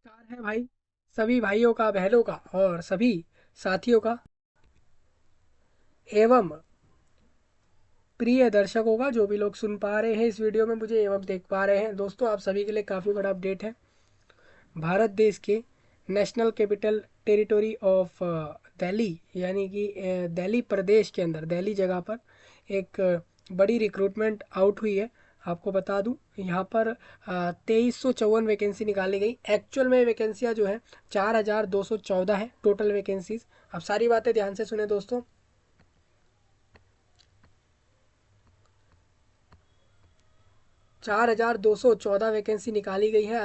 नमस्कार है भाई। सभी भाइयों का, बहनों का और सभी साथियों का एवं प्रिय दर्शकों का, जो भी लोग सुन पा रहे हैं इस वीडियो में मुझे एवं देख पा रहे हैं। दोस्तों, आप सभी के लिए काफ़ी बड़ा अपडेट है। भारत देश के national capital territory of Delhi, यानी कि दिल्ली प्रदेश के अंदर, दिल्ली जगह पर एक बड़ी रिक्रूटमेंट आउट हुई है। आपको बता दूं, यहाँ पर 2354 वैकेंसी निकाली गई। एक्चुअल में वैकेंसियाँ जो है 4214 है टोटल वैकेंसीज। अब सारी बातें ध्यान से सुने दोस्तों। 4214 वैकेंसी निकाली गई है,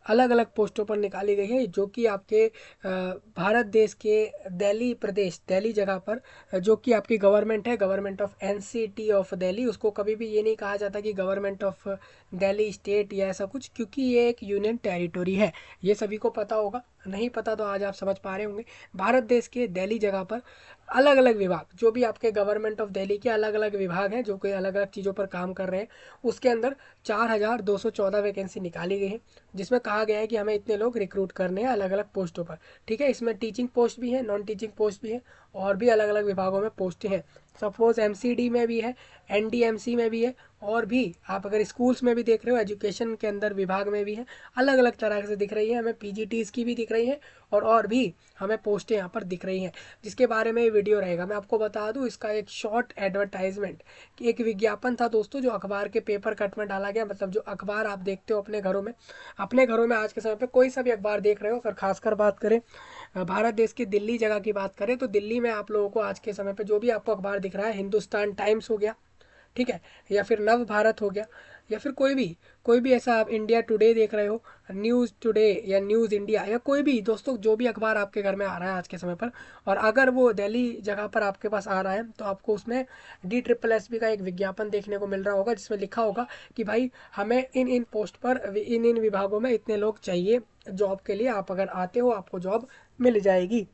अलग अलग पोस्टों पर निकाली गई है, जो कि आपके भारत देश के दिल्ली प्रदेश, दिल्ली जगह पर, जो कि आपकी गवर्नमेंट है, government of NCT of Delhi. उसको कभी भी ये नहीं कहा जाता कि गवर्नमेंट ऑफ दिल्ली स्टेट या ऐसा कुछ, क्योंकि ये एक यूनियन टेरिटोरी है। ये सभी को पता होगा, नहीं पता तो आज आप समझ पा रहे होंगे। भारत देश के दिल्ली जगह पर अलग अलग विभाग, जो भी आपके गवर्नमेंट ऑफ दिल्ली के अलग अलग विभाग हैं, जो कि अलग अलग चीज़ों पर काम कर रहे हैं, उसके अंदर 4214 वैकेंसी निकाली गई है, जिसमें कहा गया है कि हमें इतने लोग रिक्रूट करने हैं अलग अलग पोस्टों पर। ठीक है, इसमें टीचिंग पोस्ट भी है, नॉन टीचिंग पोस्ट भी है, और भी अलग अलग विभागों में पोस्टें हैं। सपोज एमसीडी में भी है, एनडीएमसी में भी है, और भी आप अगर स्कूल्स में भी देख रहे हो, एजुकेशन के अंदर विभाग में भी है। अलग अलग तरह से दिख रही है हमें, पीजीटीज की भी दिख रही है, और भी हमें पोस्टें यहाँ पर दिख रही हैं, जिसके बारे में ये वीडियो रहेगा। मैं आपको बता दूँ, इसका एक शॉर्ट एडवर्टाइजमेंट, कि एक विज्ञापन था दोस्तों, जो अखबार के पेपर कट में डाला गया। मतलब जो अखबार आप देखते हो अपने घरों में आज के समय पे कोई सा भी अखबार देख रहे हो, अगर खासकर बात करें भारत देश की दिल्ली जगह की बात करें, तो दिल्ली में आप लोगों को आज के समय पे जो भी आपको अखबार दिख रहा है, हिंदुस्तान टाइम्स हो गया, ठीक है, या फिर नव भारत हो गया, या फिर कोई भी ऐसा, आप इंडिया टुडे देख रहे हो, न्यूज़ टुडे या न्यूज़ इंडिया, या कोई भी दोस्तों, जो भी अखबार आपके घर में आ रहा है आज के समय पर, और अगर वो दिल्ली जगह पर आपके पास आ रहा है, तो आपको उसमें DSSB का एक विज्ञापन देखने को मिल रहा होगा, जिसमें लिखा होगा कि भाई हमें इन इन पोस्ट पर, इन इन विभागों में इतने लोग चाहिए जॉब के लिए, आप अगर आते हो आपको जॉब मिल जाएगी।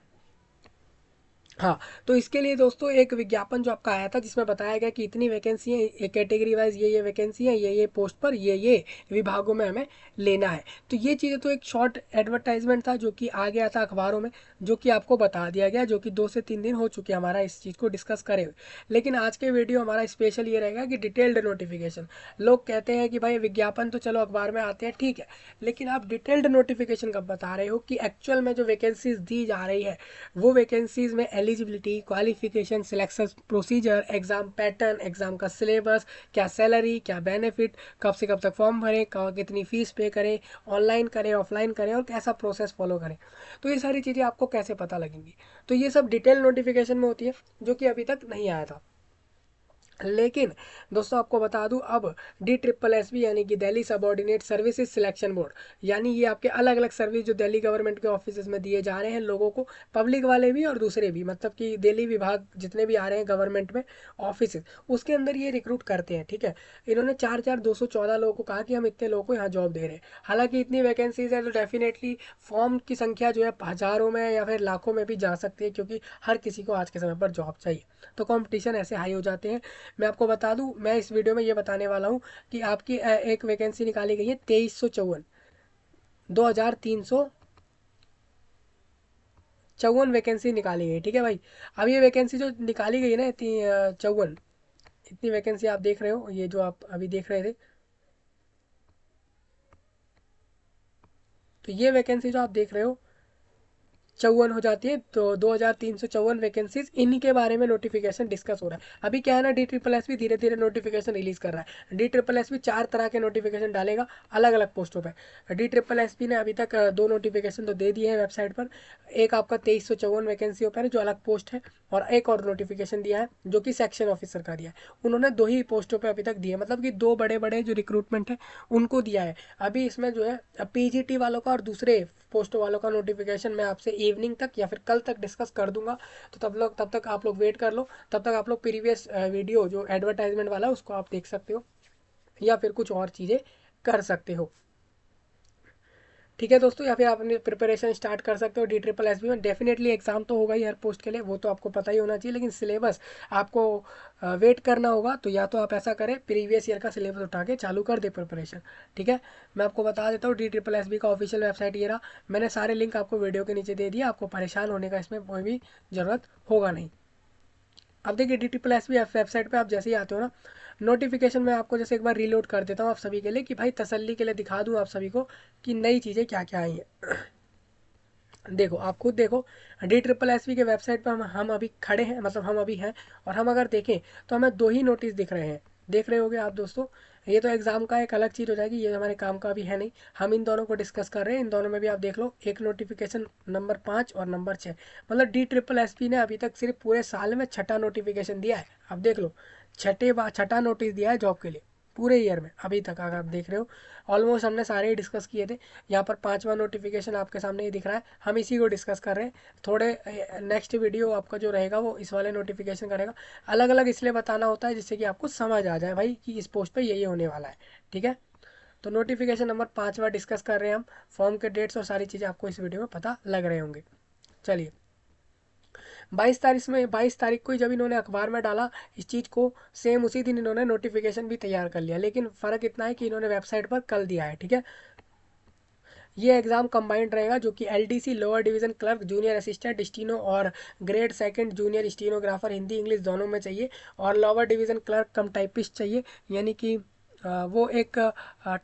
हाँ, तो इसके लिए दोस्तों एक विज्ञापन जो आपका आया था, जिसमें बताया गया कि इतनी वैकेंसी है, ये कैटेगरी वाइज ये वैकेंसी है, ये पोस्ट पर ये विभागों में हमें लेना है। तो ये चीज़ें तो एक शॉर्ट एडवर्टाइजमेंट था, जो कि आ गया था अखबारों में, जो कि आपको बता दिया गया, जो कि 2 से 3 दिन हो चुके हैं हमारा इस चीज़ को डिस्कस करे हुए। लेकिन आज के वीडियो हमारा स्पेशल ये रहेगा कि डिटेल्ड नोटिफिकेशन। लोग कहते हैं कि भाई विज्ञापन तो चलो अखबार में आते हैं, ठीक है, लेकिन आप डिटेल्ड नोटिफिकेशन कब बता रहे हो, कि एक्चुअल में जो वैकेंसीज दी जा रही है, वो वैकेंसीज में eligibility, qualification, selection procedure, exam pattern, exam का सिलेबस, क्या सैलरी, क्या बेनिफिट, कब से कब तक फॉर्म भरें, कितनी फीस पे करें, ऑनलाइन करें, ऑफलाइन करें, और कैसा प्रोसेस फॉलो करें, तो ये सारी चीज़ें आपको कैसे पता लगेंगी। तो ये सब डिटेल नोटिफिकेशन में होती है, जो कि अभी तक नहीं आया था। लेकिन दोस्तों, आपको बता दूं, अब DSSB यानी कि Delhi subordinate services selection board, यानी ये आपके अलग अलग सर्विस जो दिल्ली गवर्नमेंट के ऑफिस में दिए जा रहे हैं लोगों को, पब्लिक वाले भी और दूसरे भी, मतलब कि दिल्ली विभाग जितने भी आ रहे हैं गवर्नमेंट में ऑफिस, उसके अंदर ये रिक्रूट करते हैं। ठीक है, इन्होंने 4214 लोगों को कहा कि हम इतने लोगों को यहाँ जॉब दे रहे हैं। हालांकि इतनी वैकेंसीज है, तो डेफिनेटली फॉर्म की संख्या जो है हज़ारों में या फिर लाखों में भी जा सकती है, क्योंकि हर किसी को आज के समय पर जॉब चाहिए, तो कंपटीशन ऐसे हाई हो जाते हैं। मैं आपको बता दूं, मैं इस वीडियो में ये बताने वाला हूँ कि आपकी एक वैकेंसी निकाली गई है 2354, 2354 वैकेंसी निकाली गई। ठीक है भाई, अब ये वैकेंसी जो निकाली गई है ना, 54, इतनी वैकेंसी आप देख रहे हो, ये जो आप अभी देख रहे थे, तो ये वैकेंसी जो आप देख रहे हो 54 हो जाती है, तो 2354 वैकेंसीज, इन्हीं के बारे में नोटिफिकेशन डिस्कस हो रहा है। अभी क्या है ना, DSSB धीरे धीरे नोटिफिकेशन रिलीज कर रहा है। DSSB 4 तरह के नोटिफिकेशन डालेगा अलग अलग पोस्टों पर। DSSB ने अभी तक 2 नोटिफिकेशन तो दे दिए हैं वेबसाइट पर। एक आपका 2354 वैकेंसियों पर है, जो अलग पोस्ट है, और एक और नोटिफिकेशन दिया है, जो कि सेक्शन ऑफिसर का दिया है। उन्होंने 2 ही पोस्टों पर अभी तक दिए, मतलब कि 2 बड़े बड़े जो रिक्रूटमेंट है उनको दिया है। अभी इसमें जो है पीजीटी वालों का और दूसरे पोस्टों वालों का नोटिफिकेशन मैं आपसे इवनिंग तक या फिर कल तक डिस्कस कर दूंगा। तो तब तक आप लोग वेट कर लो, तब तक आप लोग प्रीवियस वीडियो जो एडवर्टाइजमेंट वाला है उसको आप देख सकते हो, या फिर कुछ और चीज़ें कर सकते हो। ठीक है दोस्तों, या फिर आप अपनी प्रिपरेशन स्टार्ट कर सकते हो DSSB में। डेफिनेटली एग्जाम तो होगा ही हर पोस्ट के लिए, वो तो आपको पता ही होना चाहिए, लेकिन सिलेबस आपको वेट करना होगा। तो या तो आप ऐसा करें, प्रीवियस ईयर का सिलेबस उठा के चालू कर दे प्रिपरेशन। ठीक है, मैं आपको बता देता हूँ DSSB का ऑफिशियल वेबसाइट ये रहा। मैंने सारे लिंक आपको वीडियो के नीचे दे दिया, आपको परेशान होने का इसमें कोई भी ज़रूरत होगा नहीं। अब देखिए DSSB वेबसाइट पे आप जैसे ही आते हो ना, नोटिफिकेशन में आपको जैसे एक बार रीलोड कर देता हूँ आप सभी के लिए, कि भाई तसल्ली के लिए दिखा दूँ आप सभी को कि नई चीज़ें क्या क्या आई हैं। देखो, आप खुद देखो, DSSB के वेबसाइट पर हम अभी खड़े हैं, मतलब हम अभी हैं। और हम अगर देखें तो हमें दो ही नोटिस दिख रहे हैं, देख रहे होगे आप दोस्तों। ये तो एग्जाम का एक अलग चीज़ हो जाएगी, ये हमारे काम का भी है नहीं। हम इन दोनों को डिस्कस कर रहे हैं, इन दोनों में भी आप देख लो, एक नोटिफिकेशन नंबर 5 और नंबर 6। मतलब DSSB ने अभी तक सिर्फ पूरे साल में छठा नोटिफिकेशन दिया है। अब देख लो, छठा नोटिस दिया है जॉब के लिए पूरे ईयर में अभी तक, अगर आप देख रहे हो। ऑलमोस्ट हमने सारे ही डिस्कस किए थे। यहाँ पर 5वां नोटिफिकेशन आपके सामने ही दिख रहा है, हम इसी को डिस्कस कर रहे हैं। थोड़े नेक्स्ट वीडियो आपका जो रहेगा वो इस वाले नोटिफिकेशन करेगा। अलग अलग इसलिए बताना होता है जिससे कि आपको समझ आ जाए भाई कि इस पोस्ट पे यही होने वाला है। ठीक है, तो नोटिफिकेशन नंबर 5वां डिस्कस कर रहे हैं हम। फॉर्म के डेट्स और सारी चीज़ें आपको इस वीडियो में पता लग रहे होंगे। चलिए, 22 तारीख को ही जब इन्होंने अखबार में डाला इस चीज़ को, सेम उसी दिन इन्होंने नोटिफिकेशन भी तैयार कर लिया। लेकिन फ़र्क इतना है कि इन्होंने वेबसाइट पर कल दिया है। ठीक है, ये एग्जाम कंबाइंड रहेगा, जो कि LDC lower division clerk, junior assistant steno और grade second junior stenographer Hindi English दोनों में चाहिए। और lower division clerk cum typist चाहिए, यानी कि वो एक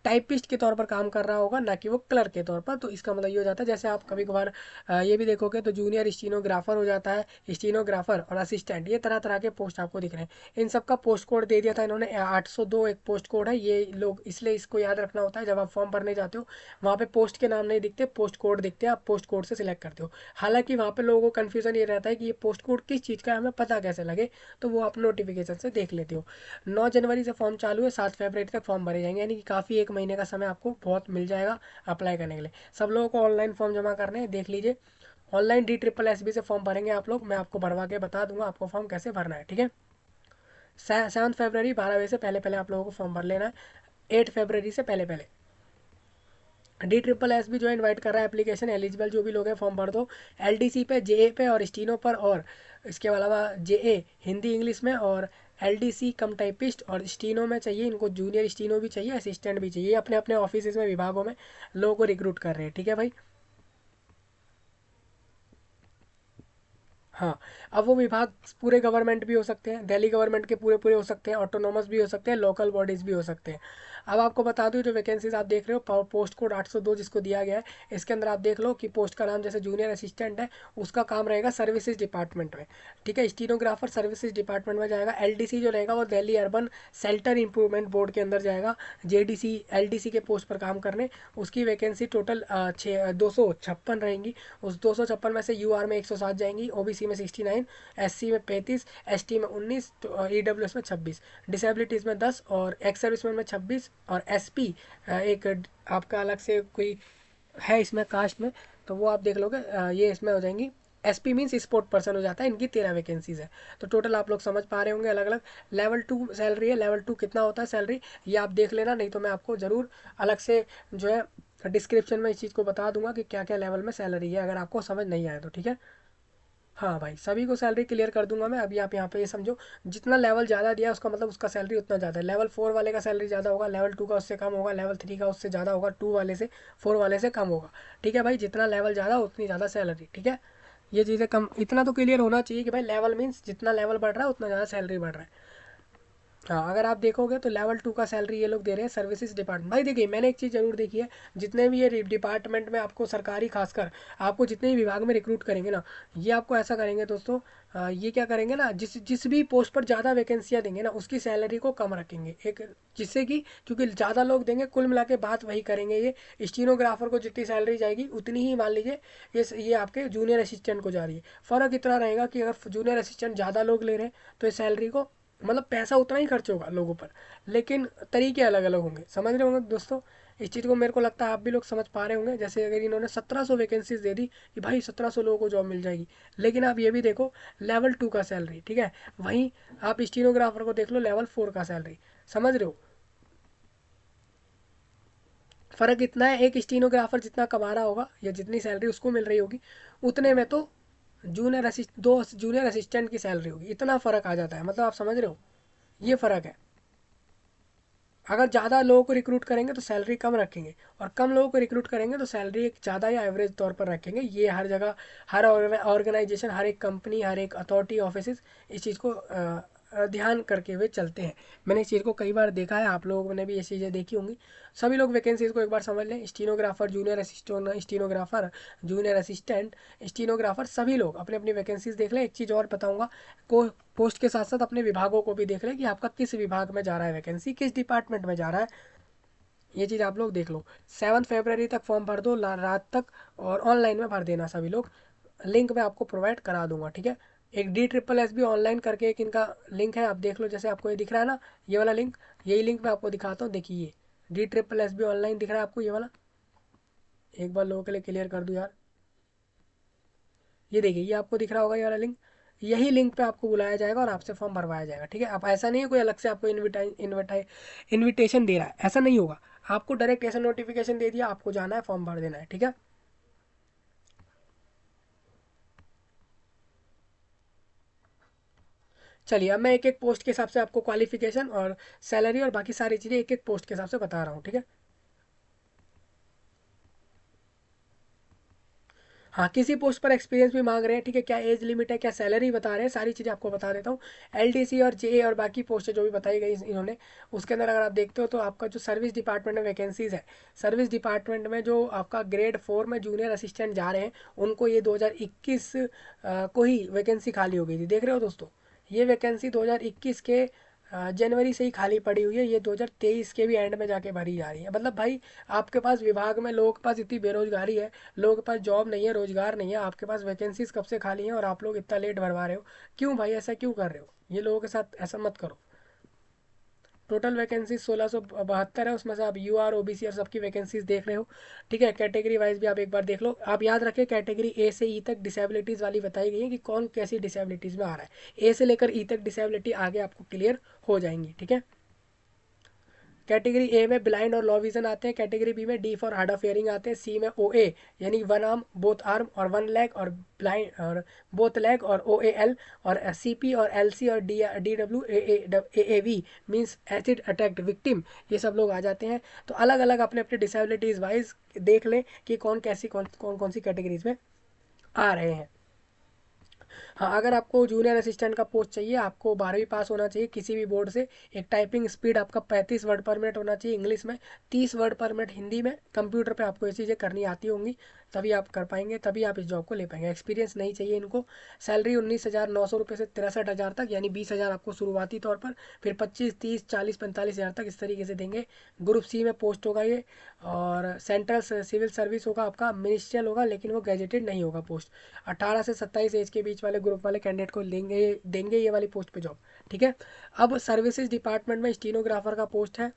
टाइपिस्ट के तौर पर काम कर रहा होगा, ना कि वो क्लर्क के तौर पर। तो इसका मतलब ये हो जाता है, जैसे आप कभी कभार ये भी देखोगे तो जूनियर स्टीनोग्राफर हो जाता है, स्टीनोग्राफर और असिस्टेंट, ये तरह तरह के पोस्ट आपको दिख रहे हैं। इन सब का पोस्ट कोड दे दिया था इन्होंने, 802 एक पोस्ट कोड है। ये लोग इसलिए इसको याद रखना होता है, जब आप फॉर्म भरने जाते हो वहाँ पे पोस्ट के नाम नहीं दिखते, पोस्ट कोड दिखते हैं, आप पोस्ट कोड से सिलेक्ट करते हो। हालांकि वहाँ पे लोगों को कन्फ्यूजन ये रहता है कि ये पोस्ट कोड किस चीज़ का है, हमें पता कैसे लगे, तो वो आप नोटिफिकेशन से देख लेते हो। 9 जनवरी से फॉर्म चालू है, 7 फरवरी तक फॉर्म भरे जाएंगे, यानी कि काफ़ी एक महीने का समय आपको बहुत मिल जाएगा अप्लाई करने के लिए। सब लोगों को ऑनलाइन फॉर्म जमा करने हैं, देख लीजिए। ऑनलाइन DSSB से फॉर्म भरेंगे आप लोग, मैं आपको भरवा के बता दूंगा आपको फॉर्म कैसे भरना है। ठीक है, 7 फरवरी 12 बजे से पहले पहले आप लोगों को फॉर्म भर लेना है, 8 फरवरी से पहले पहले। DSSB जो है इनवाइट कर रहा है एप्लीकेशन एलिजिबल जो भी लोग हैं फॉर्म भर दो। LDC पे, JA पे और स्टीनो पर, और इसके अलावा JA हिंदी इंग्लिश में, और LDC कम टाइपिस्ट और स्टीनो में चाहिए इनको, जूनियर स्टीनो भी चाहिए, असिस्टेंट भी चाहिए। अपने अपने ऑफिस में, विभागों में लोगों को रिक्रूट कर रहे हैं। ठीक है भाई, हाँ। अब वो विभाग पूरे गवर्नमेंट भी हो सकते हैं, दिल्ली गवर्नमेंट के पूरे पूरे हो सकते हैं, ऑटोनोमस भी हो सकते हैं, लोकल बॉडीज भी हो सकते हैं। अब आपको बता दूं, जो वैकेंसीज आप देख रहे हो, पोस्ट कोड 802 जिसको दिया गया है, इसके अंदर आप देख लो कि पोस्ट का नाम जैसे जूनियर असिस्टेंट है, उसका काम रहेगा सर्विसेज डिपार्टमेंट में। ठीक है, स्टीनोग्राफर सर्विसेज डिपार्टमेंट में जाएगा। LDC जो रहेगा वो Delhi urban shelter improvement board के अंदर जाएगा, JDC LDC के पोस्ट पर काम करने। उसकी वैकेंसी टोटल 256 रहेंगी। उस 256 में से UR में 107 जाएंगी, OBC में 69, SC में 35, ST में 19, तो EWS में 26, डिसेबिलिटीज़ में 10, और एक्स सर्विसमैन में 26, और SP एक आपका अलग से कोई है इसमें कास्ट में, तो वो आप देख लोगे, ये इसमें हो जाएंगी। SP मीन्स स्पोर्ट पर्सन हो जाता है, इनकी 13 वैकेंसीज है। तो टोटल आप लोग समझ पा रहे होंगे, अलग अलग लेवल 2 सैलरी है। लेवल 2 कितना होता है सैलरी, ये आप देख लेना, नहीं तो मैं आपको ज़रूर अलग से जो है डिस्क्रिप्शन में इस चीज़ को बता दूंगा कि क्या क्या लेवल में सैलरी है, अगर आपको समझ नहीं आए तो। ठीक है, हाँ भाई, सभी को सैलरी क्लियर कर दूंगा मैं। अभी आप यहाँ पे ये समझो, जितना लेवल ज़्यादा दिया उसका मतलब उसका सैलरी उतना ज़्यादा है। लेवल 4 वाले का सैलरी ज़्यादा होगा, लेवल 2 का उससे कम होगा, लेवल 3 का उससे ज़्यादा होगा, 2 वाले से 4 वाले से कम होगा। ठीक है भाई, जितना लेवल ज़्यादा उतनी ज़्यादा सैलरी। ठीक है, ये चीज़ें कम, इतना तो क्लियर होना चाहिए कि भाई लेवल मीन्स जितना लेवल बढ़ रहा है उतना ज़्यादा सैलरी बढ़ रहा है। हाँ, अगर आप देखोगे तो लेवल 2 का सैलरी ये लोग दे रहे हैं सर्विसेज डिपार्टमेंट। भाई देखिए, मैंने एक चीज़ जरूर देखी है, जितने भी ये डिपार्टमेंट में आपको सरकारी, खासकर आपको जितने भी विभाग में रिक्रूट करेंगे ना, ये आपको ऐसा करेंगे दोस्तों, ये क्या करेंगे ना, जिस जिस भी पोस्ट पर ज़्यादा वैकेंसियाँ देंगे ना, उसकी सैलरी को कम रखेंगे, एक जिससे कि, क्योंकि ज़्यादा लोग देंगे, कुल मिला के बात वही करेंगे। ये स्टीनोग्राफर को जितनी सैलरी जाएगी उतनी ही मान लीजिए ये आपके जूनियर असिस्टेंट को जा रही है। फ़र्क इतना रहेगा कि अगर जूनियर असिस्टेंट ज़्यादा लोग ले रहे हैं तो ये सैलरी को, मतलब पैसा उतना ही खर्च होगा लोगों पर, लेकिन तरीके अलग अलग होंगे। समझ रहे होंगे दोस्तों इस चीज़ को, मेरे को लगता है आप भी लोग समझ पा रहे होंगे। जैसे अगर इन्होंने 1700 वैकेंसीज दे दी कि भाई 1700 लोगों को जॉब मिल जाएगी, लेकिन आप ये भी देखो लेवल 2 का सैलरी। ठीक है, वहीं आप स्टीनोग्राफर को देख लो लेवल 4 का सैलरी। समझ रहे हो, फ़र्क इतना है, एक स्टीनोग्राफर जितना कमा रहा होगा या जितनी सैलरी उसको मिल रही होगी, उतने में तो दो जूनियर असिस्टेंट की सैलरी होगी। इतना फ़र्क आ जाता है, मतलब आप समझ रहे हो, ये फ़र्क है। अगर ज़्यादा लोगों को रिक्रूट करेंगे तो सैलरी कम रखेंगे, और कम लोगों को रिक्रूट करेंगे तो सैलरी एक ज़्यादा या एवरेज तौर पर रखेंगे। ये हर जगह, हर ऑर्गेनाइजेशन, हर एक कंपनी, हर एक अथॉरिटी ऑफिस इस चीज़ को ध्यान करके हुए चलते हैं। मैंने इस चीज़ को कई बार देखा है, आप लोगों ने भी ये चीज़ें देखी होंगी। सभी लोग वैकेंसीज को एक बार समझ लें। Stenographer, junior assistant, stenographer, junior assistant, stenographer, सभी लोग अपनी अपनी वैकेंसीज देख लें। एक चीज़ और बताऊंगा, को पोस्ट के साथ साथ अपने विभागों को भी देख लें कि आपका किस विभाग में जा रहा है वैकेंसी, किस डिपार्टमेंट में जा रहा है। ये चीज़ आप लोग देख लो। 7 फरवरी तक फॉर्म भर दो, रात तक, और ऑनलाइन में भर देना सभी लोग। लिंक मैं आपको प्रोवाइड करा दूंगा, ठीक है। एक DSSS भी ऑनलाइन करके एक इनका लिंक है, आप देख लो। जैसे आपको ये दिख रहा है ना, ये वाला लिंक, यही लिंक मैं आपको दिखाता हूँ। देखिए, ये DSSS भी ऑनलाइन दिख रहा है आपको, ये वाला। एक बार लोगों के लिए क्लियर कर दूँ यार, ये देखिए, ये आपको दिख रहा होगा ये वाला लिंक। यही लिंक पे आपको बुलाया जाएगा और आपसे फॉर्म भरवाया जाएगा, ठीक है। अब ऐसा नहीं है कोई अलग से आपको इनविटेशन दे रहा है, ऐसा नहीं होगा। आपको डायरेक्ट ऐसा नोटिफिकेशन दे दिया, आपको जाना है, फॉर्म भर देना है, ठीक है। चलिए, अब मैं एक एक पोस्ट के हिसाब से आपको क्वालिफिकेशन और सैलरी और बाकी सारी चीज़ें एक एक पोस्ट के हिसाब से बता रहा हूँ, ठीक है। हाँ, किसी पोस्ट पर एक्सपीरियंस भी मांग रहे हैं, ठीक है। क्या एज लिमिट है, क्या सैलरी बता रहे हैं, सारी चीज़ें आपको बता देता हूँ। LDC और JA और बाकी पोस्टें जो भी बताई गई इन्होंने, उसके अंदर अगर आप देखते हो तो आपका जो सर्विस डिपार्टमेंट में वैकेंसीज है, सर्विस डिपार्टमेंट में जो आपका ग्रेड 4 में जूनियर असिस्टेंट जा रहे हैं, उनको ये 2021 को ही वैकेंसी खाली हो गई थी, देख रहे हो दोस्तों। ये वैकेंसी 2021 के जनवरी से ही खाली पड़ी हुई है। ये 2023 के भी एंड में जाके भरी जा रही है। मतलब भाई, आपके पास विभाग में लोगों के पास इतनी बेरोजगारी है, लोगों के पास जॉब नहीं है, रोजगार नहीं है, आपके पास वैकेंसीज कब से खाली हैं और आप लोग इतना लेट भरवा रहे हो। क्यों भाई, ऐसा क्यों कर रहे हो? ये लोगों के साथ ऐसा मत करो। टोटल वैकेंसी 1672 है, उसमें से आप UR OBC और सबकी वैकेंसीज देख रहे हो, ठीक है। कैटेगरी वाइज भी आप एक बार देख लो। आप याद रखें, कैटेगरी A से E तक डिसेबिलिटीज़ वाली बताई गई है कि कौन कैसी डिसेबिलिटीज़ में आ रहा है। A से लेकर E तक डिसेबिलिटी आगे आपको क्लियर हो जाएंगी, ठीक है। कैटेगरी A में ब्लाइंड और लो विजन आते हैं। कैटेगरी B में D for hard of hearing आते हैं। C में OA यानी 1 आर्म, बोथ आर्म और 1 लेग, और ब्लाइंड और बोथ लेग, और OAL, और CP और LC और DW AAV means acid attacked victim, ये सब लोग आ जाते हैं। तो अलग अलग अपने अपने डिसेबिलिटीज़ वाइज देख लें कि कौन कैसी कौन सी कैटेगरीज में आ रहे हैं। हाँ, अगर आपको जूनियर असिस्टेंट का पोस्ट चाहिए, आपको 12वीं पास होना चाहिए किसी भी बोर्ड से। एक टाइपिंग स्पीड आपका 35 वर्ड पर मिनट होना चाहिए इंग्लिश में, 30 वर्ड पर मिनट हिंदी में। कंप्यूटर पे आपको ये चीज़ें करनी आती होंगी, तभी आप कर पाएंगे, तभी आप इस जॉब को ले पाएंगे। एक्सपीरियंस नहीं चाहिए इनको। सैलरी 19,900 रुपये से 63,000 तक, यानी 20,000 आपको शुरुआती तौर पर, फिर 25, 30, 40, 45,000 तक इस तरीके से देंगे। ग्रुप C में पोस्ट होगा ये, और सेंट्रल सिविल सर्विस होगा आपका, मिनिस्ट्रियल होगा, लेकिन वो गैजेटेड नहीं होगा पोस्ट। 18 से 27 एज के बीच वाले ग्रुप वाले कैंडिडेट को लेंगे, देंगे ये वाली पोस्ट पे जॉब, ठीक है। अब सर्विसेज डिपार्टमेंट में स्टीनोग्राफर का पोस्ट है।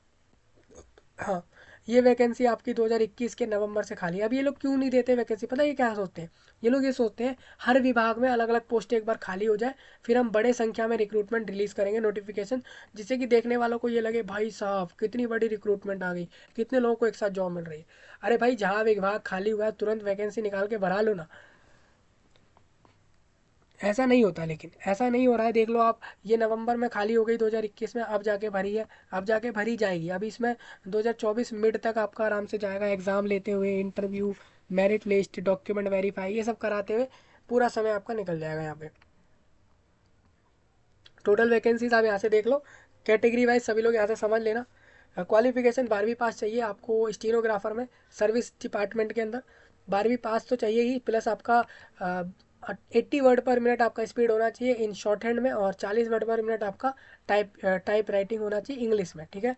हाँ, ये वैकेंसी आपकी 2021 के नवंबर से खाली है। अब ये लोग क्यों नहीं देते वैकेंसी, पता है ये क्या सोचते हैं? ये लोग ये सोचते हैं हर विभाग में अलग अलग पोस्ट एक बार खाली हो जाए, फिर हम बड़े संख्या में रिक्रूटमेंट रिलीज करेंगे, नोटिफिकेशन, जिससे कि देखने वालों को ये लगे भाई साहब कितनी बड़ी रिक्रूटमेंट आ गई, कितने लोगों को एक साथ जॉब मिल रही है। अरे भाई, जहाँ विभाग खाली हुआ है तुरंत वैकेंसी निकाल के भरा लो ना। ऐसा नहीं होता, लेकिन ऐसा नहीं हो रहा है, देख लो आप। ये नवंबर में खाली हो गई 2021 में, अब जाके भरी है, अब जाके भरी जाएगी। अब इसमें 2024 मिड तक आपका आराम से जाएगा, एग्ज़ाम लेते हुए, interview, merit list, document verify, ये सब कराते हुए पूरा समय आपका निकल जाएगा यहाँ पे। टोटल वैकेंसीज आप यहाँ से देख लो, कैटेगरी वाइज सभी लोग यहाँ से समझ लेना। क्वालिफिकेशन 12वीं पास चाहिए आपको स्टीनोग्राफर में, सर्विस डिपार्टमेंट के अंदर 12वीं पास तो चाहिए ही, प्लस आपका 80 वर्ड पर मिनट आपका स्पीड होना चाहिए इन शॉर्ट हैंड में, और 40 वर्ड पर मिनट आपका टाइप राइटिंग होना चाहिए इंग्लिश में, ठीक है।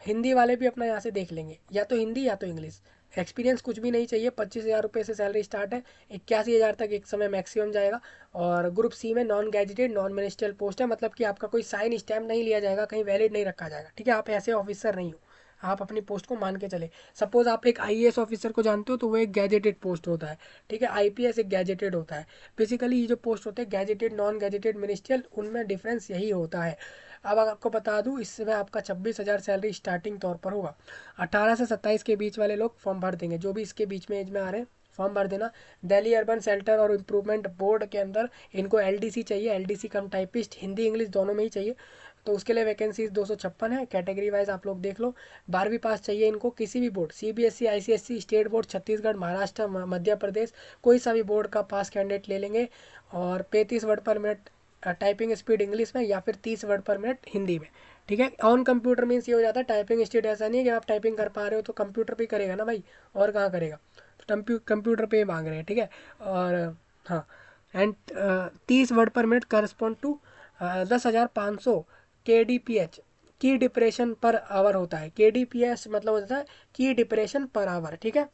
हिंदी वाले भी अपना यहाँ से देख लेंगे, या तो हिंदी या तो इंग्लिश। एक्सपीरियंस कुछ भी नहीं चाहिए। 25,000 रुपये से सैलरी स्टार्ट है, 81,000 तक एक समय मैक्सिमम जाएगा। और ग्रुप C में non gazetted non ministerial post है, मतलब कि आपका कोई साइन स्टैम्प नहीं लिया जाएगा, कहीं वैलिड नहीं रखा जाएगा, ठीक है। आप ऐसे ऑफिसर नहीं हो, आप अपनी पोस्ट को मान के चले। सपोज आप एक IAS ऑफिसर को जानते हो, तो वो एक गैजेटेड पोस्ट होता है, ठीक है। IPS एक गैजेटेड होता है। बेसिकली ये जो पोस्ट होते हैं गैजेटेड, नॉन गैजेटेड, मिनिस्ट्रियल, उनमें डिफरेंस यही होता है। अब आपको बता दूँ, इसमें आपका 26,000 सैलरी स्टार्टिंग तौर पर होगा। 18 से 27 के बीच वाले लोग फॉर्म भर देंगे, जो भी इसके बीच में एज में आ रहे हैं फॉर्म भर देना। दिल्ली अर्बन शेल्टर और इम्प्रूवमेंट बोर्ड के अंदर इनको एलडीसी चाहिए, एलडीसी कम टाइपिस्ट, हिंदी इंग्लिश दोनों में ही चाहिए। तो उसके लिए वैकेंसीज 256 है, कैटेगरी वाइज आप लोग देख लो। 12वीं पास चाहिए इनको, किसी भी board, CBSE, ICSE, state board, Chhattisgarh, Maharashtra, Madhya Pradesh, कोई सा भी बोर्ड का पास कैंडिडेट ले लेंगे। और 35 word per minute typing speed English में, या फिर 30 वर्ड पर मिनट हिंदी में। ठीक है, ऑन कंप्यूटर मीन्स ये हो जाता है टाइपिंग स्पीड, ऐसा नहीं है कि आप टाइपिंग कर पा रहे हो तो कंप्यूटर पे करेगा ना भाई, और कहाँ करेगा, तो कंप्यूटर पे मांग रहे हैं। ठीक है, और हाँ, and 30 word per minute correspond to 10,500 KDPH, की डिप्रेशन पर आवर होता है। KDPH मतलब होता है की डिप्रेशन पर आवर। ठीक है,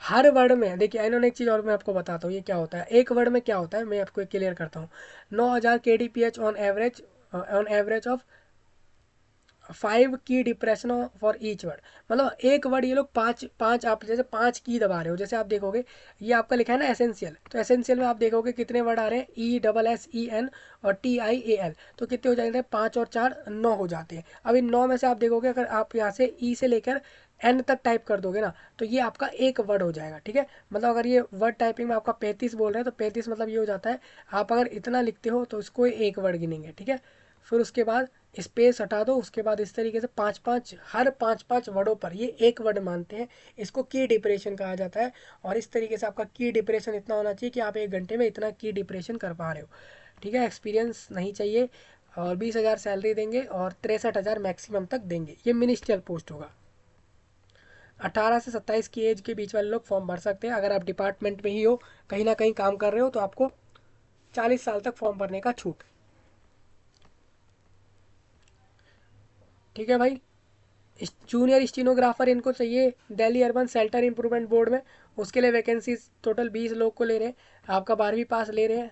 हर वर्ड में देखिए, इन्होंने एक चीज़ और मैं आपको बताता हूँ ये क्या होता है, एक वर्ड में क्या होता है मैं आपको क्लियर करता हूँ। 9,000 KDPH ऑन एवरेज ऑफ 5 की डिप्रेशन फॉर ईच वर्ड। मतलब एक वर्ड ये लोग पाँच पाँच, आप जैसे 5 की दबा रहे हो, जैसे आप देखोगे ये आपका लिखा है ना एसेंशियल, तो एसेंशियल में आप देखोगे कितने वर्ड आ रहे हैं, ESSEN और TIAL, तो कितने हो जाएंगे, 5 और 4 9 हो जाते हैं। अब इन 9 में से आप देखोगे अगर आप यहाँ से ई से लेकर एन तक टाइप कर दोगे ना, तो ये आपका एक वर्ड हो जाएगा। ठीक है, मतलब अगर ये वर्ड टाइपिंग में आपका 35 बोल रहे हैं तो 35 मतलब ये हो जाता है, आप अगर इतना लिखते हो तो इसको एक वर्ड गिनेंगे। ठीक है, फिर उसके बाद स्पेस हटा दो, उसके बाद इस तरीके से 5-5, हर 5-5 वर्डों पर ये एक वर्ड मानते हैं, इसको की डिप्रेशन कहा जाता है। और इस तरीके से आपका की डिप्रेशन इतना होना चाहिए कि आप 1 घंटे में इतना की डिप्रेशन कर पा रहे हो। ठीक है, एक्सपीरियंस नहीं चाहिए, और 20,000 सैलरी देंगे और 63,000 मैक्सिमम तक देंगे। ये मिनिस्ट्रियल पोस्ट होगा। 18 से 27 की एज के बीच वाले लोग फॉर्म भर सकते हैं। अगर आप डिपार्टमेंट में ही हो, कहीं ना कहीं काम कर रहे हो, तो आपको 40 साल तक फॉर्म भरने का छूट। ठीक है भाई, जूनियर स्टीनोग्राफर इनको चाहिए Delhi urban shelter improvement board में। उसके लिए वैकेंसीज टोटल 20 लोग को ले रहे हैं, आपका 12वीं पास ले रहे हैं।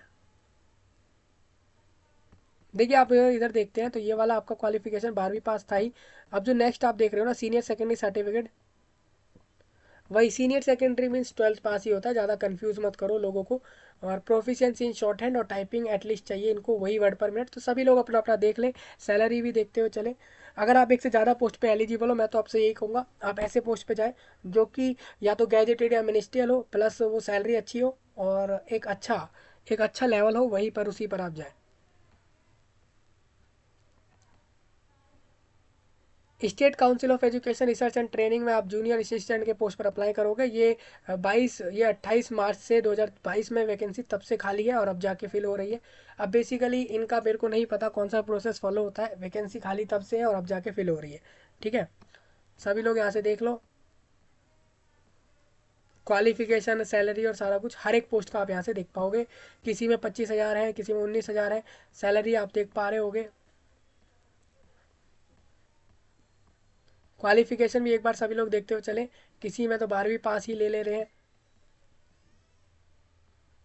देखिए आप इधर देखते हैं तो ये वाला आपका क्वालिफिकेशन 12वीं पास था ही। अब जो नेक्स्ट आप देख रहे हो ना, सीनियर सेकेंडरी सर्टिफिकेट, वही सीनियर सेकेंडरी मीन्स 12th पास ही होता है, ज़्यादा कंफ्यूज मत करो लोगों को। और प्रोफिशिएंसी इन शॉर्ट हैंड और टाइपिंग एटलीस्ट चाहिए इनको, वही वर्ड पर मिनट। तो सभी लोग अपना अपना देख लें, सैलरी भी देखते हुए चले। अगर आप एक से ज़्यादा पोस्ट पे एलिजिबल हो, मैं तो आपसे यही कहूँगा आप ऐसे पोस्ट पे जाए जो कि या तो गैजेटेड या मिनिस्ट्रियल हो, प्लस वो सैलरी अच्छी हो और एक अच्छा लेवल हो, वहीं पर उसी पर आप जाए। State council of education research and training में आप जूनियर असिस्टेंट के पोस्ट पर अप्लाई करोगे। ये 28 मार्च से 2022 में वैकेंसी तब से खाली है और अब जाके फिल हो रही है। अब बेसिकली इनका मेरे को नहीं पता कौन सा प्रोसेस फॉलो होता है, वैकेंसी खाली तब से है और अब जाके फिल हो रही है। ठीक है, सभी लोग यहाँ से देख लो, क्वालिफिकेशन, सैलरी और सारा कुछ हर एक पोस्ट का आप यहाँ से देख पाओगे। किसी में 25,000 है, किसी में 19,000 है, सैलरी आप देख पा रहे होगे। क्वालिफिकेशन भी एक बार सभी लोग देखते हुए चले, किसी में तो 12वीं पास ही ले ले रहे हैं।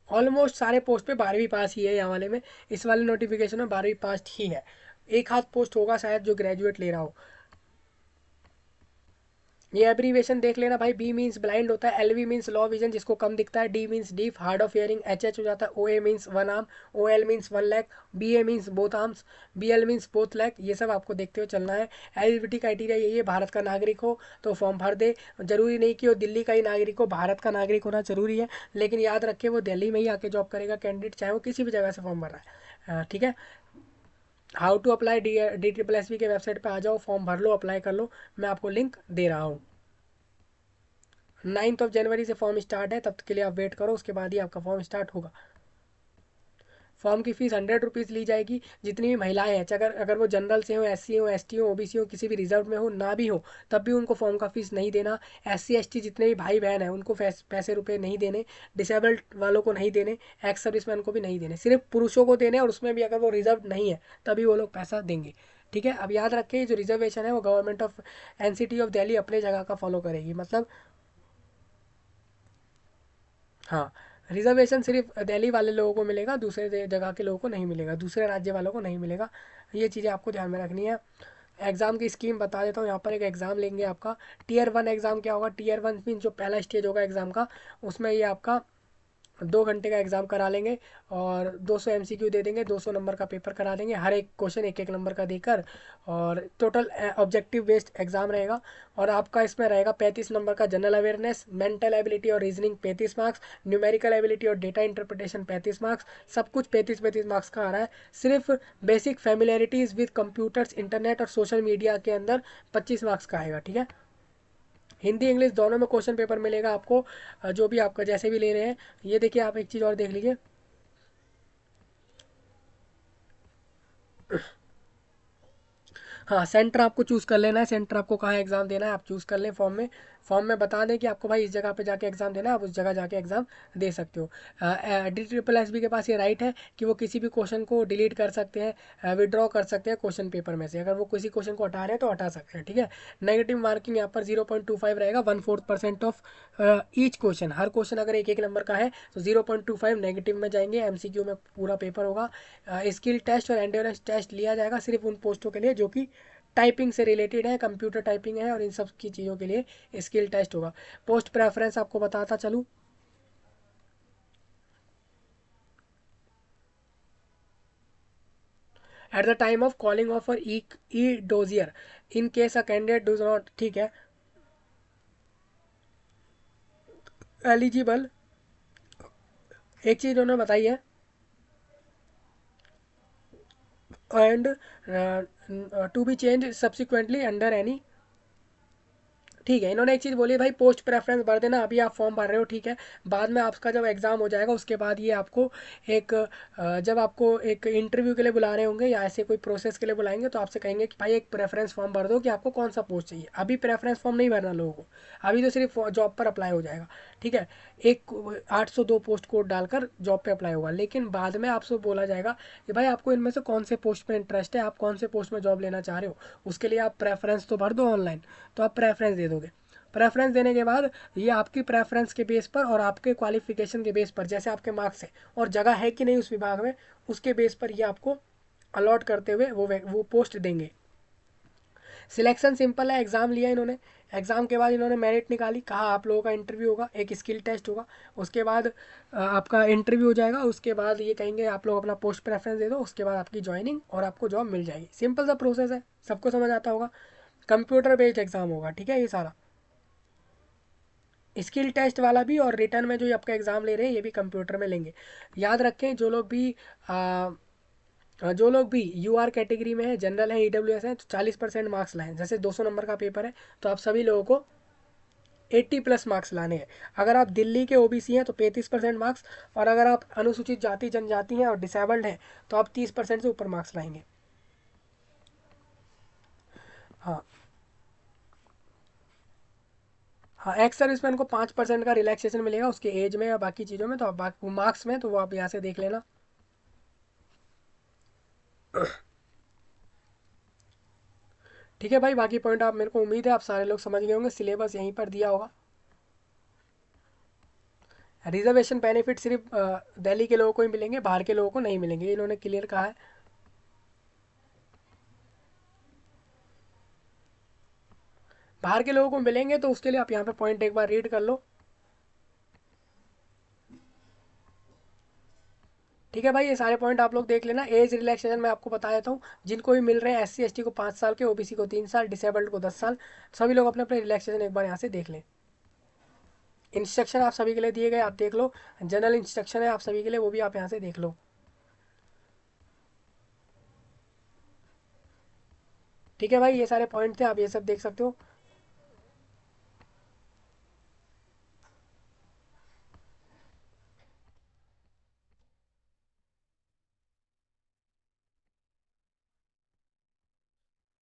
ऑलमोस्ट सारे पोस्ट पे 12वीं पास ही है यहाँ वाले में, इस वाले नोटिफिकेशन में 12वीं पास ही है। एक हाथ पोस्ट होगा शायद जो ग्रेजुएट ले रहा हो। ये एब्रीवेशन देख लेना भाई, बी मीन्स ब्लाइंड होता है, एलवी मीन्स लो विजन जिसको कम दिखता है, D means deaf hard of hearing, H हो जाता है, O A means 1 arm, O L means 1 leg, B A means both arms, B L means both leg. ये सब आपको देखते हुए चलना है। एलिजिबिलिटी क्राइटेरिया यही है, भारत का नागरिक हो तो फॉर्म भर दे। जरूरी नहीं कि वो दिल्ली का ही नागरिक हो, भारत का नागरिक होना जरूरी है, लेकिन याद रखे वो दिल्ली में ही आके जॉब करेगा कैंडिडेट, चाहे वो किसी भी जगह से फॉर्म भर रहा है। ठीक है, हाउ टू अप्लाई, DSSB के वेबसाइट पे आ जाओ, फॉर्म भर लो, अप्लाई कर लो, मैं आपको लिंक दे रहा हूँ। 9 जनवरी से फॉर्म स्टार्ट है, तब तक के लिए आप वेट करो, उसके बाद ही आपका फॉर्म स्टार्ट होगा। फॉर्म की फीस 100 रुपीज़ ली जाएगी। जितनी भी महिलाएं हैं, अगर अगर वो जनरल से हो, SC हो, ST हो, OBC हो, किसी भी रिजर्व में हो ना भी हो, तब भी उनको फॉर्म का फीस नहीं देना। SC ST जितने भी भाई बहन हैं उनको पैसे रुपए नहीं देने, डिसेबल्ड वालों को नहीं देने, एक्स सर्विसमैन को भी नहीं देने, सिर्फ पुरुषों को देने, और उसमें भी अगर वो रिजर्व नहीं है तभी वो लोग पैसा देंगे। ठीक है, अब याद रखिए जो रिजर्वेशन है वो government of NCT of Delhi अपने जगह का फॉलो करेगी, मतलब हाँ, रिजर्वेशन सिर्फ दिल्ली वाले लोगों को मिलेगा, दूसरे जगह के लोगों को नहीं मिलेगा, दूसरे राज्य वालों को नहीं मिलेगा। ये चीज़ें आपको ध्यान में रखनी है। एग्ज़ाम की स्कीम बता देता हूँ, यहाँ पर एक एग्ज़ाम लेंगे आपका। Tier 1 एग्ज़ाम क्या होगा, Tier 1 मीन जो पहला स्टेज होगा एग्ज़ाम का, उसमें ये आपका 2 घंटे का एग्ज़ाम करा लेंगे और 200 एमसीक्यू दे देंगे, 200 नंबर का पेपर करा देंगे, हर एक क्वेश्चन एक एक नंबर का देकर, और टोटल ऑब्जेक्टिव बेस्ड एग्ज़ाम रहेगा। और आपका इसमें रहेगा 35 नंबर का जनरल अवेयरनेस, मेंटल एबिलिटी और रीजनिंग 35 मार्क्स, न्यूमेरिकल एबिलिटी और डेटा इंटरप्रिटेशन 35 मार्क्स, सब कुछ 35-35 मार्क्स का आ रहा है। सिर्फ बेसिक फैमिलियरिटीज़ विद कंप्यूटर्स, इंटरनेट और सोशल मीडिया के अंदर 25 मार्क्स का आएगा, ठीक है। हिंदी इंग्लिश दोनों में क्वेश्चन पेपर मिलेगा आपको, जो भी आपका जैसे भी ले रहे हैं। ये देखिए, आप एक चीज़ और देख लीजिए, हाँ सेंटर आपको चूज़ कर लेना है, सेंटर आपको कहाँ एग्ज़ाम देना है आप चूज़ कर लें। फॉर्म में बता दें कि आपको भाई इस जगह पे जाके एग्ज़ाम देना है, आप उस जगह जाके एग्ज़ाम दे सकते हो। DSSB के पास ये राइट है कि वो किसी भी क्वेश्चन को डिलीट कर सकते हैं, विड्रॉ कर सकते हैं क्वेश्चन पेपर में से। अगर वो किसी क्वेश्चन को हटा रहे हैं तो हटा सकते हैं, ठीक है। नेगेटिव मार्किंग यहाँ पर 0.25 रहेगा, 1/4% of each question. Her question अगर एक एक नंबर का है तो 0.25 नेगेटिव में जाएंगे। MCQ में पूरा पेपर होगा। स्किल टेस्ट और एंड्योरेंस टेस्ट लिया जाएगा सिर्फ उन पोस्टों के लिए जो कि टाइपिंग से रिलेटेड है, कंप्यूटर टाइपिंग है, और इन सब की चीज़ों के लिए स्किल टेस्ट होगा। पोस्ट प्रेफरेंस आपको बताता चलूँ, at the time of calling offer e dossier in case a candidate does not, ठीक है, एलिजिबल। एक चीज़ उन्होंने बताई है, and to be change subsequently under any, ठीक है। इन्होंने एक चीज़ बोली भाई, पोस्ट प्रेफरेंस भर देना, अभी आप फॉर्म भर रहे हो, ठीक है। बाद में आपका जब एग्ज़ाम हो जाएगा उसके बाद ये आपको एक जब आपको एक इंटरव्यू के लिए बुला रहे होंगे या ऐसे कोई प्रोसेस के लिए बुलाएंगे तो आपसे कहेंगे कि भाई एक प्रेफरेंस फॉर्म भर दो कि आपको कौन सा पोस्ट चाहिए। अभी प्रेफरेंस फॉर्म नहीं भरना लोगों को, अभी तो सिर्फ जॉब पर अप्लाई हो जाएगा, ठीक है। एक 802 पोस्ट कोड डालकर जॉब पे अप्लाई होगा, लेकिन बाद में आपसे बोला जाएगा कि भाई आपको इनमें से कौन से पोस्ट में इंटरेस्ट है, आप कौन से पोस्ट में जॉब लेना चाह रहे हो। उसके लिए आप प्रेफरेंस तो भर दो ऑनलाइन, तो आप प्रेफरेंस दे दोगे। प्रेफरेंस देने के बाद ये आपकी प्रेफरेंस के बेस पर और आपके क्वालिफिकेशन के बेस पर, जैसे आपके मार्क्स है और जगह है कि नहीं उस विभाग में, उसके बेस पर ये आपको अलॉट करते हुए वो पोस्ट देंगे। सिलेक्शन सिंपल है, एग्ज़ाम लिया इन्होंने, एग्ज़ाम के बाद इन्होंने मेरिट निकाली, कहा आप लोगों का इंटरव्यू होगा, एक स्किल टेस्ट होगा, उसके बाद आपका इंटरव्यू हो जाएगा, उसके बाद ये कहेंगे आप लोग अपना पोस्ट प्रेफरेंस दे दो, उसके बाद आपकी ज्वाइनिंग और आपको जॉब मिल जाएगी। सिंपल सा प्रोसेस है, सबको समझ आता होगा। कंप्यूटर बेस्ड एग्ज़ाम होगा, ठीक है, ये सारा स्किल टेस्ट वाला भी, और रिटर्न में जो आपका एग्ज़ाम ले रहे हैं ये भी कंप्यूटर में लेंगे। याद रखें, जो लोग भी UR कैटेगरी में है, जनरल है, EWS है, तो 40% मार्क्स लाएं। जैसे 200 नंबर का पेपर है तो आप सभी लोगों को 80+ मार्क्स लाने हैं। अगर आप दिल्ली के OBC हैं तो 35% मार्क्स, और अगर आप अनुसूचित जाति जनजाति हैं और डिसेबल्ड हैं तो आप 30% से ऊपर मार्क्स लाएंगे। हाँ, हाँ, एक्स सर्विसमैन को 5% का रिलैक्सेशन मिलेगा उसके एज में या बाकी चीज़ों में, तो आप मार्क्स में तो वो आप यहाँ से देख लेना। ठीक है भाई, बाकी पॉइंट आप, मेरे को उम्मीद है आप सारे लोग समझ गए होंगे, सिलेबस यहीं पर दिया होगा। रिजर्वेशन बेनिफिट सिर्फ दिल्ली के लोगों को ही मिलेंगे, बाहर के लोगों को नहीं मिलेंगे, इन्होंने क्लियर कहा है। बाहर के लोगों को मिलेंगे तो उसके लिए आप यहाँ पे पॉइंट एक बार रीड कर लो। ठीक है भाई, ये सारे पॉइंट आप लोग देख लेना। एज रिलैक्सेशन मैं आपको बता देता हूँ, जिनको भी मिल रहे हैं, SC ST को 5 साल के, OBC को 3 साल, डिसेबल्ड को 10 साल, सभी लोग अपने अपने रिलैक्सेशन एक बार यहाँ से देख लें। इंस्ट्रक्शन आप सभी के लिए दिए गए, आप देख लो। जनरल इंस्ट्रक्शन है आप सभी के लिए, वो भी आप यहाँ से देख लो। ठीक है भाई, ये सारे पॉइंट थे, आप ये सब देख सकते हो।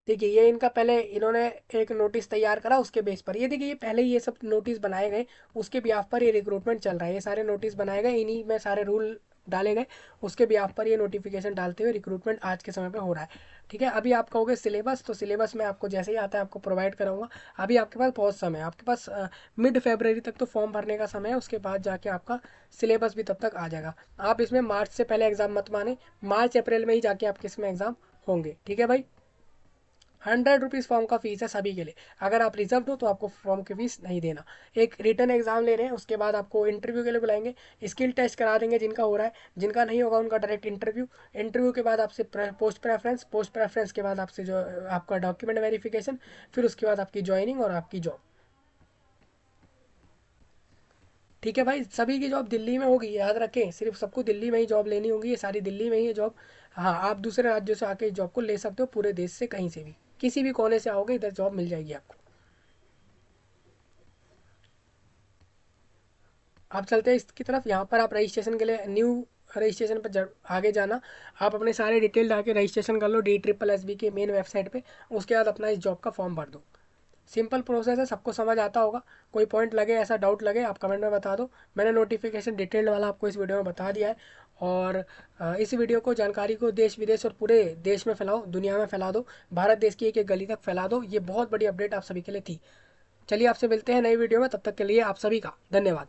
देखिए, ये इनका पहले इन्होंने एक नोटिस तैयार करा, उसके बेस पर ये देखिए, ये पहले ये सब नोटिस बनाए गए, उसके ब्याह पर ये रिक्रूटमेंट चल रहा है। ये सारे नोटिस बनाए गए, इन्हीं में सारे रूल डाले गए, उसके ब्याह पर ये नोटिफिकेशन डालते हुए रिक्रूटमेंट आज के समय पे हो रहा है। ठीक है, अभी आप कहोगे सिलेबस, तो सिलेबस में आपको जैसे ही आता है आपको प्रोवाइड कराऊंगा। अभी आपके पास बहुत समय है, आपके पास मिड फरवरी तक तो फॉर्म भरने का समय है, उसके बाद जाके आपका सिलेबस भी तब तक आ जाएगा। आप इसमें मार्च से पहले एग्ज़ाम मत माने, मार्च अप्रैल में ही जाके आपके इसमें एग्ज़ाम होंगे। ठीक है भाई। 100 रुपीज़ फॉर्म का फ़ीस है सभी के लिए। अगर आप रिजर्व हो तो आपको फॉर्म की फ़ीस नहीं देना। एक रिटर्न एग्जाम ले रहे हैं, उसके बाद आपको इंटरव्यू के लिए बुलाएंगे, स्किल टेस्ट करा देंगे जिनका हो रहा है, जिनका नहीं होगा उनका डायरेक्ट इंटरव्यू। इंटरव्यू के बाद आपसे पोस्ट प्रेफरेंस के बाद आपसे जो आपका डॉक्यूमेंट वेरिफिकेशन, फिर उसके बाद आपकी ज्वाइनिंग और आपकी जॉब। ठीक है भाई, सभी की जॉब दिल्ली में होगी, याद रखें, सिर्फ सबको दिल्ली में ही जॉब लेनी होगी, ये सारी दिल्ली में ही है जॉब। हाँ, आप दूसरे राज्यों से आके जॉब को ले सकते हो, पूरे देश से कहीं से भी, किसी भी कोने से आओगे इधर जॉब मिल जाएगी आपको। आप चलते हैं इसकी तरफ। यहाँ पर आप रजिस्ट्रेशन के लिए न्यू रजिस्ट्रेशन पर आगे जाना। आप अपने सारे डिटेल डाल के रजिस्ट्रेशन कर लो DSSB के मेन वेबसाइट पे। उसके बाद अपना इस जॉब का फॉर्म भर दो। सिंपल प्रोसेस है, सबको समझ आता होगा। कोई पॉइंट लगे, ऐसा डाउट लगे, आप कमेंट में बता दो। मैंने नोटिफिकेशन डिटेल्ड वाला आपको इस वीडियो में बता दिया है। और इस वीडियो को, जानकारी को देश विदेश और पूरे देश में फैलाओ, दुनिया में फैला दो, भारत देश की एक एक गली तक फैला दो। ये बहुत बड़ी अपडेट आप सभी के लिए थी। चलिए आपसे मिलते हैं नई वीडियो में, तब तक के लिए आप सभी का धन्यवाद।